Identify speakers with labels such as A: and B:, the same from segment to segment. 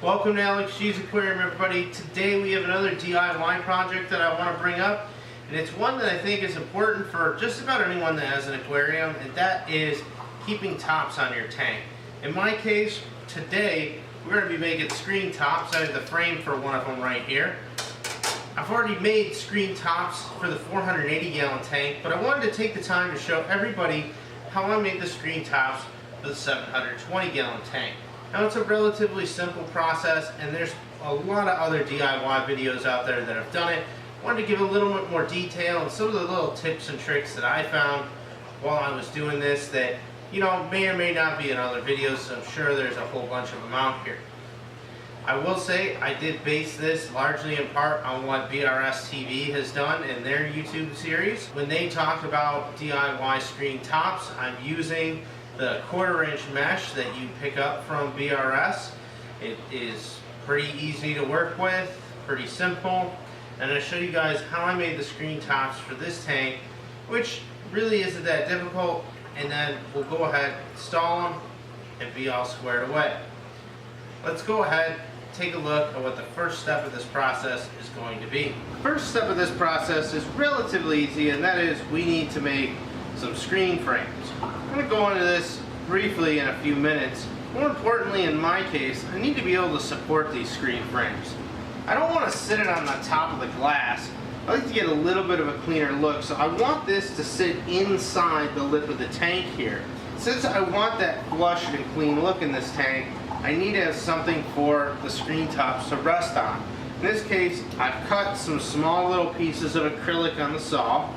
A: Welcome to AlexGs Aquarium, everybody. Today we have another DIY project that I want to bring up, and it's one that I think is important for just about anyone that has an aquarium, and that is keeping tops on your tank. In my case, today we're going to be making screen tops. I have the frame for one of them right here. I've already made screen tops for the 480 gallon tank, but I wanted to take the time to show everybody how I made the screen tops for the 720 gallon tank. Now, it's a relatively simple process, and there's a lot of other DIY videos out there that have done it. I wanted to give a little bit more detail and some of the little tips and tricks that I found while I was doing this that, you know, may or may not be in other videos, so I'm sure there's a whole bunch of them out here. I will say I did base this largely in part on what BRS TV has done in their YouTube series. When they talk about DIY screen tops, I'm using the 1/4 inch mesh that you pick up from BRS. It is pretty easy to work with, pretty simple, and I'll show you guys how I made the screen tops for this tank, which really isn't that difficult, and then we'll go ahead, install them, and be all squared away. Let's go ahead, take a look at what the first step of this process is going to be. The first step of this process is relatively easy, and that is we need to make some screen frames. I'm going to go into this briefly in a few minutes. More importantly, in my case, I need to be able to support these screen frames. I don't want to sit it on the top of the glass. I like to get a little bit of a cleaner look, so I want this to sit inside the lip of the tank here. Since I want that flush and clean look in this tank, I need to have something for the screen tops to rest on. In this case, I've cut some small little pieces of acrylic on the saw,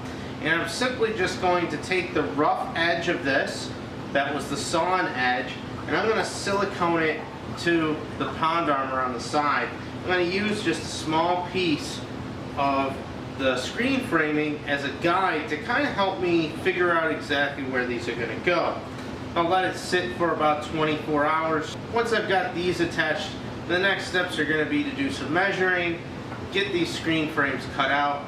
A: and I'm simply just going to take the rough edge of this, that was the sawn edge, and I'm going to silicone it to the pond armor on the side. I'm going to use just a small piece of the screen framing as a guide to kind of help me figure out exactly where these are going to go. I'll let it sit for about 24 hours. Once I've got these attached, the next steps are going to be to do some measuring, get these screen frames cut out.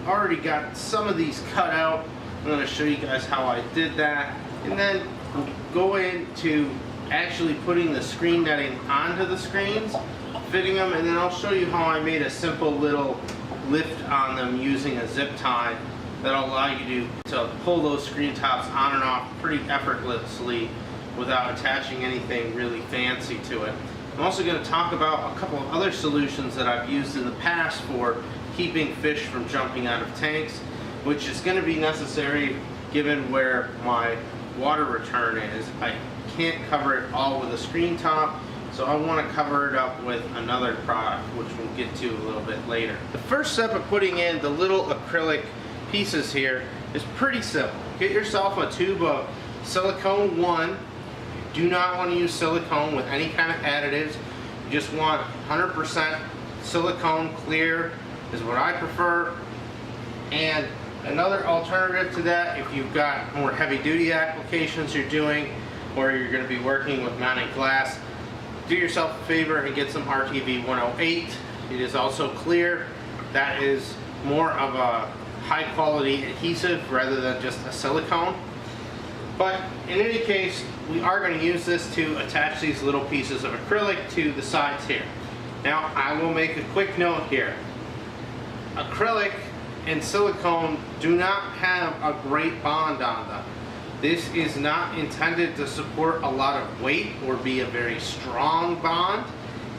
A: Already got some of these cut out. I'm going to show you guys how I did that, and then we'll go into actually putting the screen netting onto the screens, fitting them, and then I'll show you how I made a simple little lift on them using a zip tie that'll allow you to pull those screen tops on and off pretty effortlessly without attaching anything really fancy to it. I'm also going to talk about a couple of other solutions that I've used in the past for keeping fish from jumping out of tanks, which is going to be necessary given where my water return is. I can't cover it all with a screen top, so I want to cover it up with another product, which we'll get to a little bit later. The first step of putting in the little acrylic pieces here is pretty simple. Get yourself a tube of silicone 1. You do not want to use silicone with any kind of additives. You just want 100% silicone clear is what I prefer. And another alternative to that, if you've got more heavy duty applications you're doing, or you're going to be working with mounted glass, do yourself a favor and get some RTV 108. It is also clear. That is more of a high quality adhesive rather than just a silicone. But in any case, we are going to use this to attach these little pieces of acrylic to the sides here. Now, I will make a quick note here. Acrylic and silicone do not have a great bond on them. This is not intended to support a lot of weight or be a very strong bond.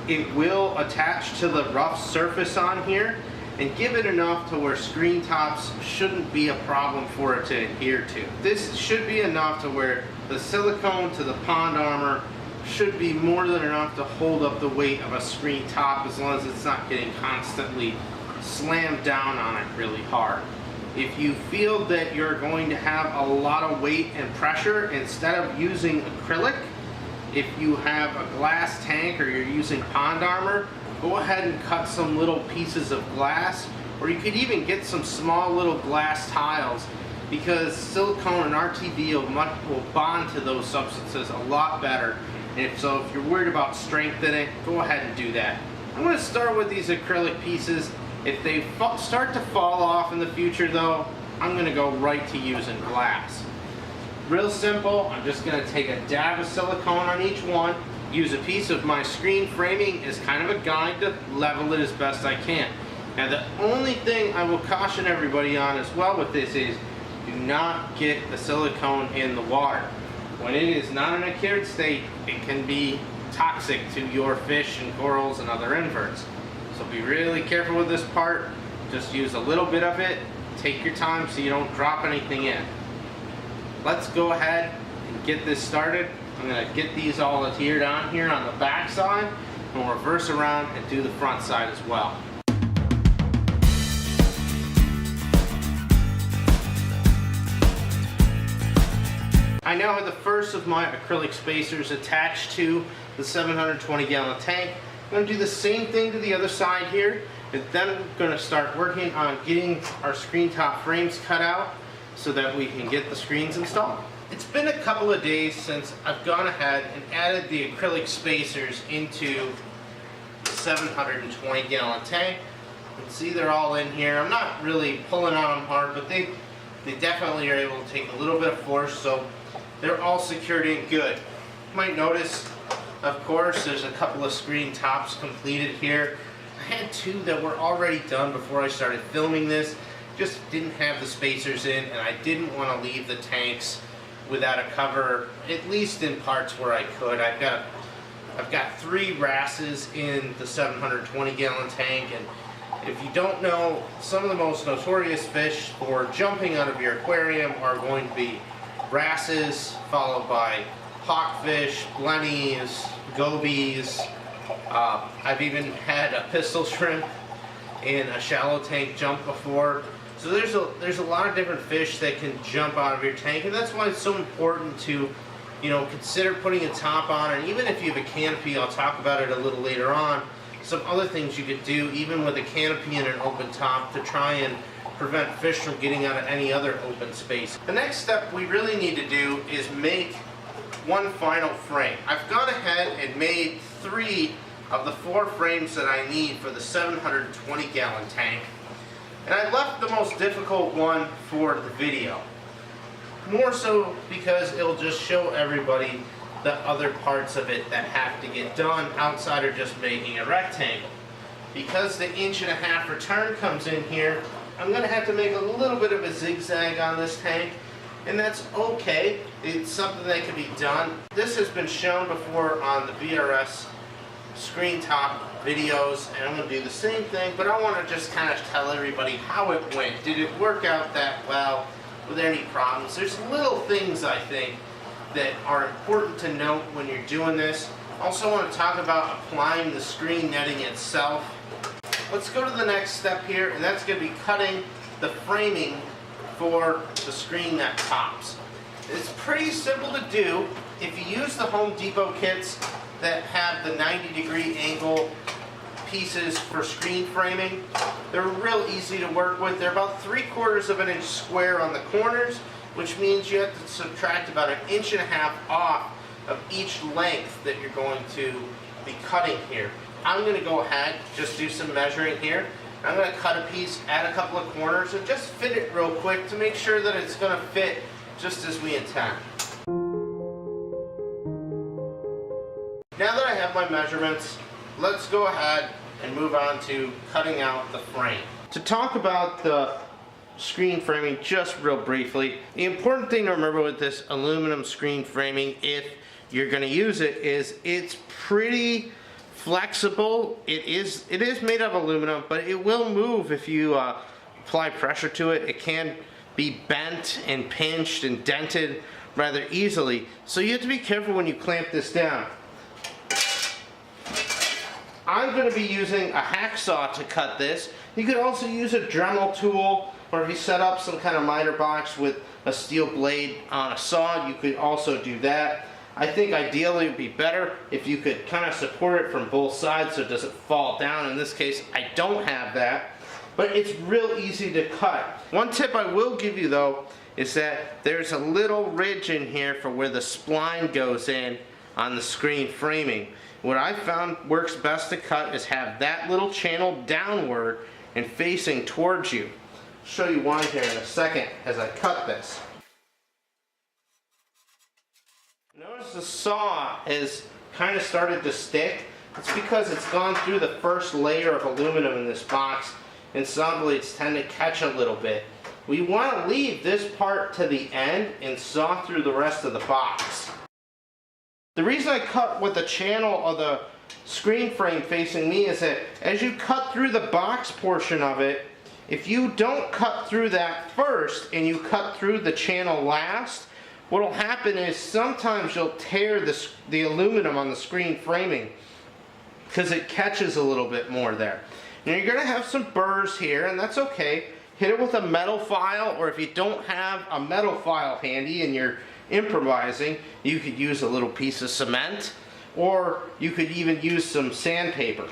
A: It will attach to the rough surface on here and give it enough to where screen tops shouldn't be a problem for it to adhere to. This should be enough to where the silicone to the pond armor should be more than enough to hold up the weight of a screen top, as long as it's not getting constantly slammed down on it really hard. If you feel that you're going to have a lot of weight and pressure, instead of using acrylic, if you have a glass tank or you're using pond armor, go ahead and cut some little pieces of glass, or you could even get some small little glass tiles, because silicone and RTV will bond to those substances a lot better. And so if you're worried about strength in it, go ahead and do that. I'm going to start with these acrylic pieces. If they start to fall off in the future though, I'm going to go right to using glass. Real simple. I'm just going to take a dab of silicone on each one. Use a piece of my screen framing as kind of a guide to level it as best I can. Now the only thing I will caution everybody on as well with this is do not get the silicone in the water. When it is not in a cured state, it can be toxic to your fish and corals and other inverts. So be really careful with this part. Just use a little bit of it. Take your time so you don't drop anything in. Let's go ahead and get this started. I'm going to get these all adhered on here on the back side, and we'll reverse around and do the front side as well. I now have the first of my acrylic spacers attached to the 720-gallon tank. I'm going to do the same thing to the other side here, and then I'm going to start working on getting our screen top frames cut out so that we can get the screens installed. It's been a couple of days since I've gone ahead and added the acrylic spacers into the 720-gallon tank. You can see they're all in here. I'm not really pulling on them hard, but they definitely are able to take a little bit of force, so they're all secured in good. You might notice, of course, there's a couple of screen tops completed here. I had two that were already done before I started filming this. Just didn't have the spacers in, and I didn't want to leave the tanks without a cover, at least in parts where I could. I've got 3 wrasses in the 720-gallon tank, and if you don't know, some of the most notorious fish for jumping out of your aquarium are going to be wrasses, followed by hawkfish, blennies, gobies. I've even had a pistol shrimp in a shallow tank jump before. So there's a lot of different fish that can jump out of your tank, and that's why it's so important to, consider putting a top on. And even if you have a canopy, I'll talk about it a little later on, some other things you could do even with a canopy and an open top to try and prevent fish from getting out of any other open space. The next step we really need to do is make one final frame. I've gone ahead and made 3 of the 4 frames that I need for the 720-gallon tank. And I left the most difficult one for the video. More so because it'll just show everybody the other parts of it that have to get done outside of just making a rectangle. Because the 1.5 inch return comes in here, I'm going to have to make a little bit of a zigzag on this tank, and that's okay. It's something that can be done. This has been shown before on the BRS screen top videos, and I'm going to do the same thing, but I want to just kind of tell everybody how it went. Did it work out that well? Were there any problems? There's little things, I think, that are important to note when you're doing this. Also want to talk about applying the screen netting itself. Let's go to the next step here, and that's going to be cutting the framing for the screen net tops. It's pretty simple to do. If you use the Home Depot kits that have the 90-degree angle pieces for screen framing, they're real easy to work with. They're about 3/4 of an inch square on the corners, which means you have to subtract about 1.5 inches off of each length that you're going to be cutting here. I'm going to go ahead, just do some measuring here. I'm going to cut a piece, add a couple of corners, and just fit it real quick to make sure that it's going to fit just as we intend. Now that I have my measurements, let's go ahead and move on to cutting out the frame. To talk about the screen framing just real briefly, the important thing to remember with this aluminum screen framing, if you're going to use it, is it's pretty flexible. It is made of aluminum, but it will move if you apply pressure to it. It can be bent and pinched and dented rather easily, so you have to be careful when you clamp this down. I'm going to be using a hacksaw to cut this. You could also use a Dremel tool, or if you set up some kind of miter box with a steel blade on a saw, you could also do that. I think ideally it would be better if you could kind of support it from both sides so it doesn't fall down. In this case, I don't have that, but it's real easy to cut. One tip I will give you though is that there's a little ridge in here for where the spline goes in on the screen framing. What I found works best to cut is have that little channel downward and facing towards you. I'll show you why here in a second as I cut this. Notice the saw has kind of started to stick. It's because it's gone through the first layer of aluminum in this box, and saw blades tend to catch a little bit. We want to leave this part to the end and saw through the rest of the box. The reason I cut with the channel of the screen frame facing me is that as you cut through the box portion of it, if you don't cut through that first and you cut through the channel last, what will happen is sometimes you'll tear the aluminum on the screen framing because it catches a little bit more there. Now you're going to have some burrs here, and that's okay. Hit it with a metal file, or if you don't have a metal file handy and you're improvising, you could use a little piece of cement, or you could even use some sandpaper.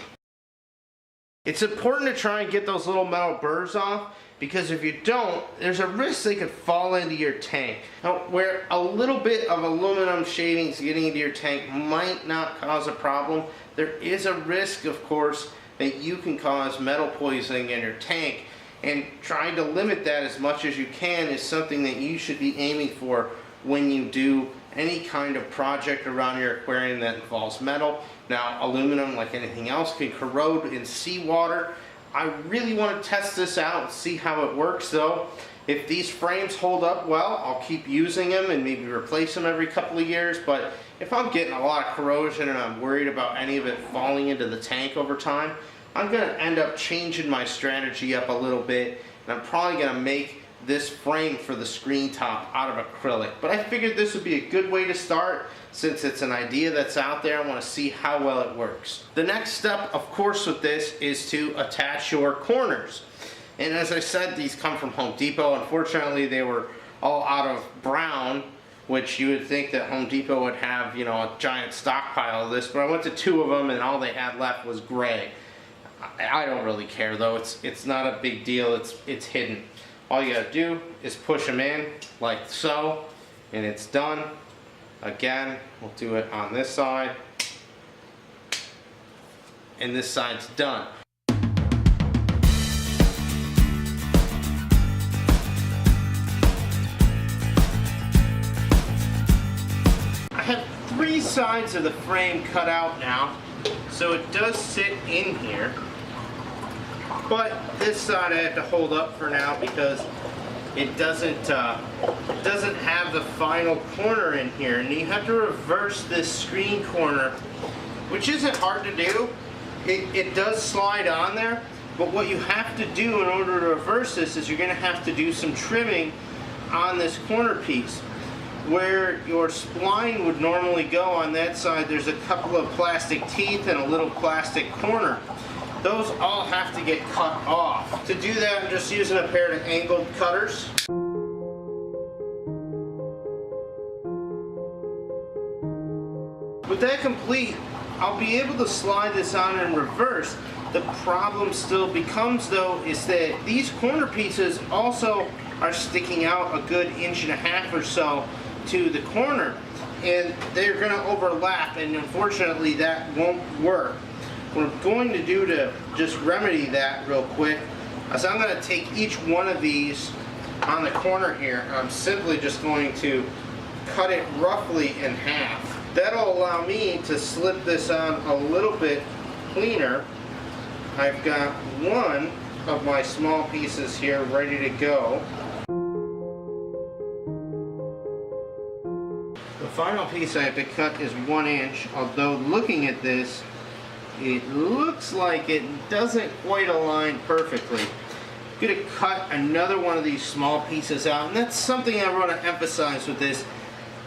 A: It's important to try and get those little metal burrs off, because if you don't, there's a risk they could fall into your tank. Now, where a little bit of aluminum shavings getting into your tank might not cause a problem, there is a risk, of course, that you can cause metal poisoning in your tank, and trying to limit that as much as you can is something that you should be aiming for when you do any kind of project around your aquarium that involves metal. Now, aluminum, like anything else, can corrode in seawater. I really want to test this out and see how it works, though. If these frames hold up well, I'll keep using them and maybe replace them every couple of years. But if I'm getting a lot of corrosion and I'm worried about any of it falling into the tank over time, I'm going to end up changing my strategy up a little bit, and I'm probably going to make this frame for the screen top out of acrylic. But I figured this would be a good way to start, since it's an idea that's out there. I want to see how well it works. The next step, of course, with this is to attach your corners. And as I said, these come from Home Depot. Unfortunately, they were all out of brown, which you would think that Home Depot would have, you know, a giant stockpile of this, but I went to 2 of them and all they had left was gray. I don't really care, though. It's not a big deal. It's hidden. All you gotta do is push them in like so, and it's done. Again, we'll do it on this side, and this side's done. I have 3 sides of the frame cut out now, so it does sit in here. But this side I have to hold up for now because it doesn't have the final corner in here, and you have to reverse this screen corner, which isn't hard to do. It does slide on there, but what you have to do in order to reverse this is you're going to have to do some trimming on this corner piece. Where your spline would normally go on that side, there's a couple of plastic teeth and a little plastic corner. Those all have to get cut off. To do that, I'm just using a pair of angled cutters. With that complete, I'll be able to slide this on in reverse. The problem still becomes, though, is that these corner pieces also are sticking out a good 1.5 inches or so to the corner, and they're going to overlap, and unfortunately that won't work. What I'm going to do to just remedy that real quick is I'm going to take each one of these on the corner here, and I'm simply just going to cut it roughly in half. That'll allow me to slip this on a little bit cleaner. I've got one of my small pieces here ready to go. The final piece I have to cut is 1 inch, although looking at this, it looks like it doesn't quite align perfectly. I'm going to cut another one of these small pieces out, and that's something I want to emphasize with this.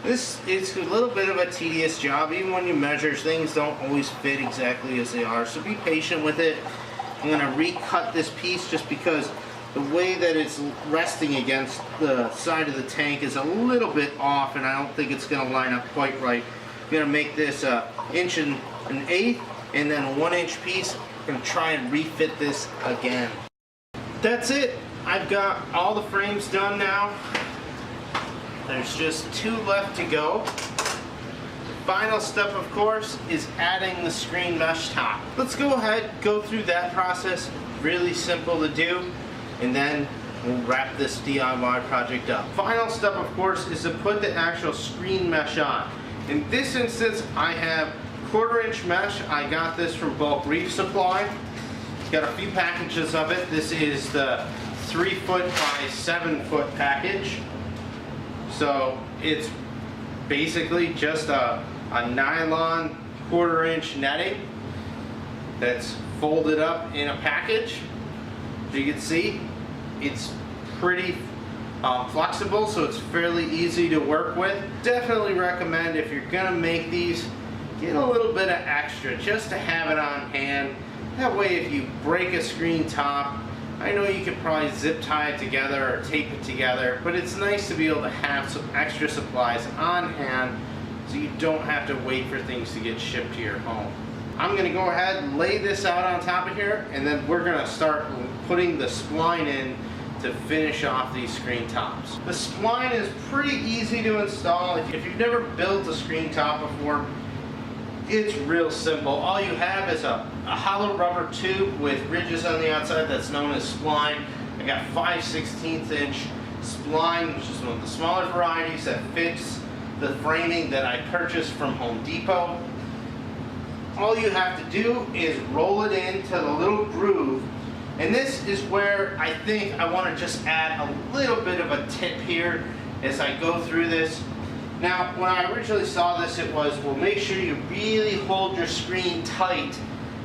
A: This is a little bit of a tedious job. Even when you measure, things don't always fit exactly as they are, so be patient with it. I'm going to recut this piece just because the way that it's resting against the side of the tank is a little bit off, and I don't think it's going to line up quite right. I'm going to make this 1 1/8 inch and then a 1 inch piece. I'm going to try and refit this again. That's it. I've got all the frames done now. There's just 2 left to go. The final step, of course, is adding the screen mesh top. Let's go ahead, go through that process. Really simple to do, and then we'll wrap this DIY project up. Final step, of course, is to put the actual screen mesh on. In this instance, I have 1/4 inch mesh. I got this from bulk Reef Supply. Got a few packages of it. This is the 3 foot by 7 foot package. So it's basically just a nylon 1/4 inch netting that's folded up in a package. As you can see, it's pretty flexible, so it's fairly easy to work with. Definitely recommend, if you're gonna make these, get a little bit of extra just to have it on hand. That way if you break a screen top, I know you could probably zip tie it together or tape it together, but it's nice to be able to have some extra supplies on hand so you don't have to wait for things to get shipped to your home. I'm gonna go ahead and lay this out on top of here, and then we're gonna start putting the spline in to finish off these screen tops. The spline is pretty easy to install. If you've never built a screen top before, it's real simple. All you have is a hollow rubber tube with ridges on the outside that's known as spline. I got 5/16 inch spline, which is one of the smaller varieties that fits the framing that I purchased from Home Depot. All you have to do is roll it into the little groove. And this is where I think I want to just add a little bit of a tip here as I go through this. Now, when I originally saw this, it was, well, make sure you really hold your screen tight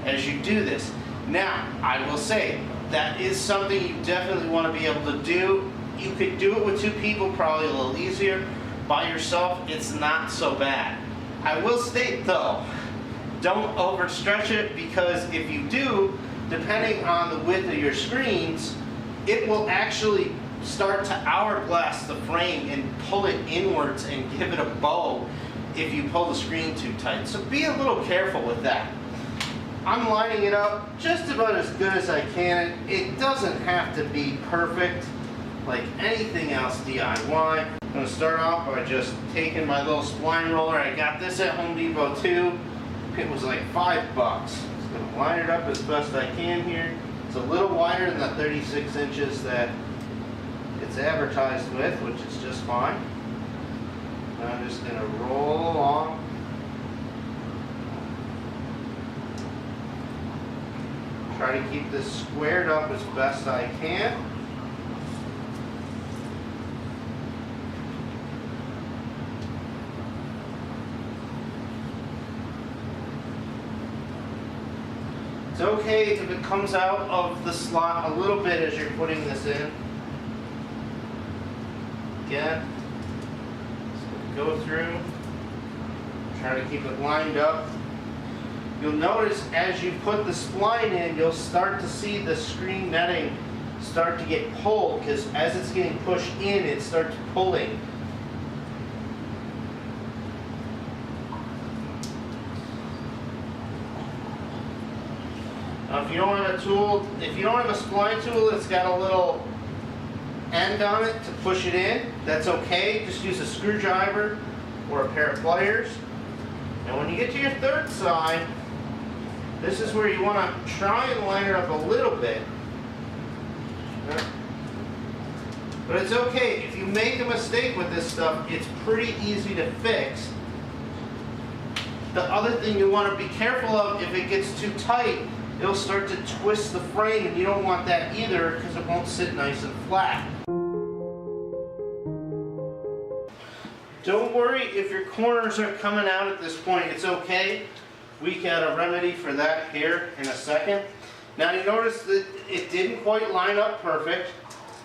A: as you do this. Now, I will say, that is something you definitely want to be able to do. You could do it with 2 people, probably a little easier. By yourself, it's not so bad. I will state though, don't overstretch it, because if you do, depending on the width of your screens, it will actually start to hourglass the frame and pull it inwards and give it a bow if you pull the screen too tight. So be a little careful with that. I'm lining it up just about as good as I can. It doesn't have to be perfect like anything else DIY. I'm going to start off by just taking my little spline roller. I got this at Home Depot too. It was like $5. Just going to line it up as best I can here. It's a little wider than the 36 inches that it's advertised with, which is just fine. And I'm just going to roll along. Try to keep this squared up as best I can. It's okay if it comes out of the slot a little bit as you're putting this in. Again, go through, try to keep it lined up. You'll notice as you put the spline in, you'll start to see the screen netting start to get pulled, because as it's getting pushed in, it starts pulling. Now, if you don't have a tool, if you don't have a spline tool that's got a little end on it to push it in, that's okay. Just use a screwdriver or a pair of pliers. And when you get to your third side, this is where you want to try and line it up a little bit. But it's okay. If you make a mistake with this stuff, it's pretty easy to fix. The other thing you want to be careful of, if it gets too tight, it'll start to twist the frame, and you don't want that either, because it won't sit nice and flat. Don't worry if your corners are coming out at this point, it's okay. We got a remedy for that here in a second. Now you notice that it didn't quite line up perfect.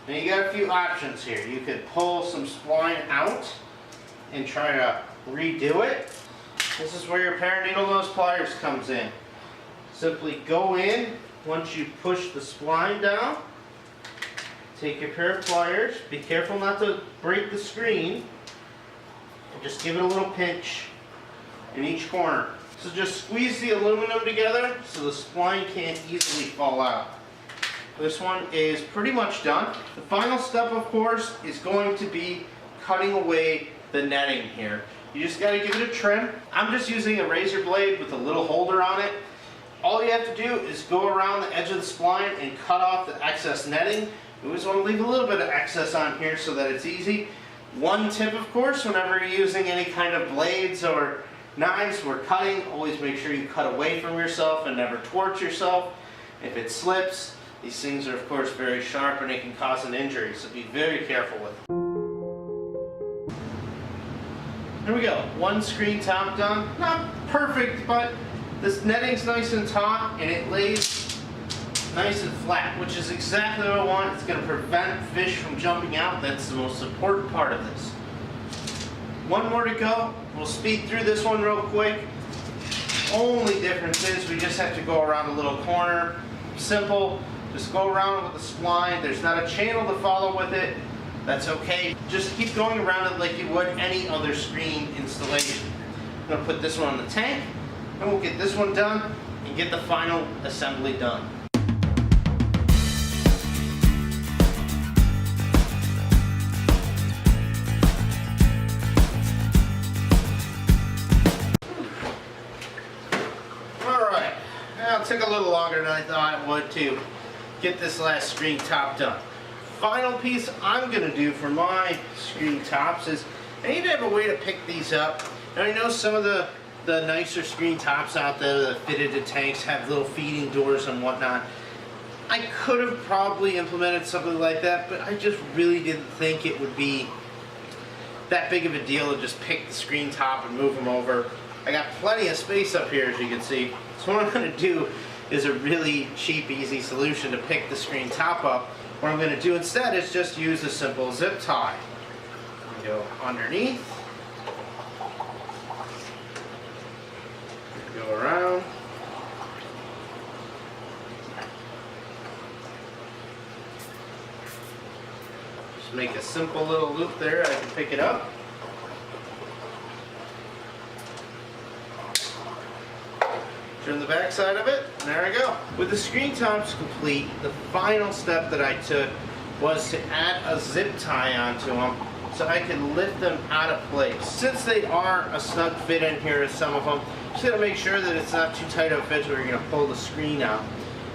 A: Now you got a few options here. You could pull some spline out and try to redo it. This is where your pair of needle nose pliers comes in. Simply go in once you push the spline down. Take your pair of pliers. Be careful not to break the screen. And just give it a little pinch in each corner. So just squeeze the aluminum together so the spline can't easily fall out. This one is pretty much done. The final step, of course, is going to be cutting away the netting here. You just got to give it a trim. I'm just using a razor blade with a little holder on it. All you have to do is go around the edge of the spline and cut off the excess netting. You always want to leave a little bit of excess on here so that it's easy. One tip, of course, whenever you're using any kind of blades or knives or cutting, always make sure you cut away from yourself and never towards yourself. If it slips, these things are of course very sharp and it can cause an injury, so be very careful with it. Here we go, one screen top done. Not perfect, but this netting's nice and taut and it lays nice and flat, which is exactly what I want. It's going to prevent fish from jumping out. That's the most important part of this. One more to go. We'll speed through this one real quick. Only difference is we just have to go around a little corner. Simple. Just go around with the spline. There's not a channel to follow with it. That's okay. Just keep going around it like you would any other screen installation. I'm going to put this one on the tank, and we'll get this one done and get the final assembly done. Alright, now it took a little longer than I thought it would to get this last screen top done. Final piece I'm going to do for my screen tops is I need to have a way to pick these up. And I know some of the nicer screen tops out there that fitted to tanks have little feeding doors and whatnot. I could have probably implemented something like that, but I just really didn't think it would be that big of a deal to just pick the screen top and move them over. I got plenty of space up here, as you can see. So what I'm going to do is a really cheap, easy solution to pick the screen top up. What I'm going to do instead is just use a simple zip tie. Go underneath, go around, just make a simple little loop there. I can pick it up. Turn the back side of it, and there I go. With the screen tops complete, the final step that I took was to add a zip tie onto them so I can lift them out of place. Since they are a snug fit in here as some of them, just gotta make sure that it's not too tight of a fit where you're gonna pull the screen out.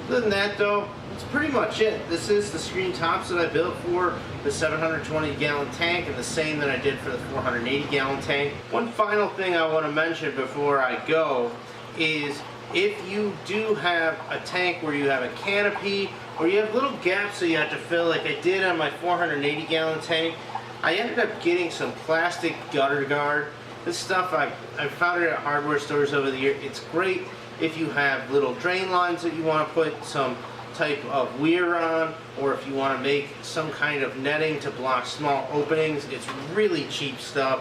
A: Other than that though, that's pretty much it. This is the screen tops that I built for the 720 gallon tank and the same that I did for the 480 gallon tank. One final thing I want to mention before I go is if you do have a tank where you have a canopy or you have little gaps that you have to fill like I did on my 480 gallon tank, I ended up getting some plastic gutter guard. This stuff I've found it at hardware stores over the year. It's great if you have little drain lines that you want to put some type of weir on, or if you want to make some kind of netting to block small openings. It's really cheap stuff.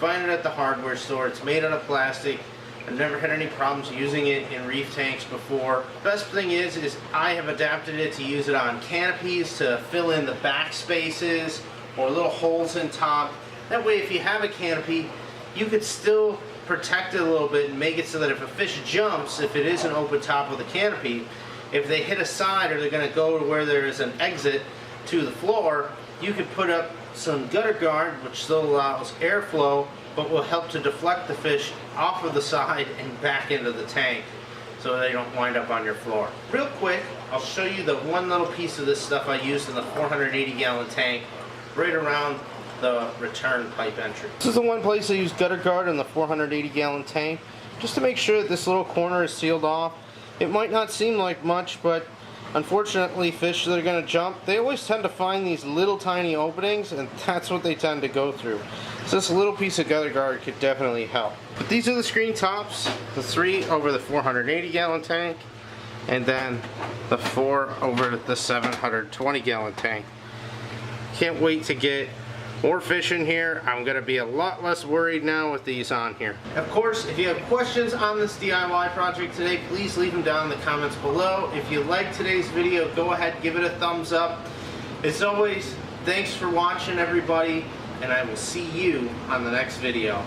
A: Find it at the hardware store. It's made out of plastic. I've never had any problems using it in reef tanks before. Best thing is I have adapted it to use it on canopies to fill in the back spaces or little holes in top. That way if you have a canopy, you could still protect it a little bit and make it so that if a fish jumps, if it is an open top with a canopy, if they hit a side or they're going to go to where there is an exit to the floor, you could put up some gutter guard, which still allows airflow, but will help to deflect the fish off of the side and back into the tank so they don't wind up on your floor. Real quick, I'll show you the one little piece of this stuff I used in the 480 gallon tank right around the return pipe entry. This is the one place I used gutter guard in the 480 gallon tank, just to make sure that this little corner is sealed off. It might not seem like much, but unfortunately fish that are going to jump, they always tend to find these little tiny openings, and that's what they tend to go through. So this little piece of gutter guard could definitely help. But these are the screen tops, the 3 over the 480 gallon tank, and then the 4 over the 720 gallon tank. Can't wait to get more fish in here. I'm going to be a lot less worried now with these on here. Of course, if you have questions on this DIY project today, please leave them down in the comments below. If you liked today's video, go ahead, give it a thumbs up. As always, thanks for watching everybody, and I will see you on the next video.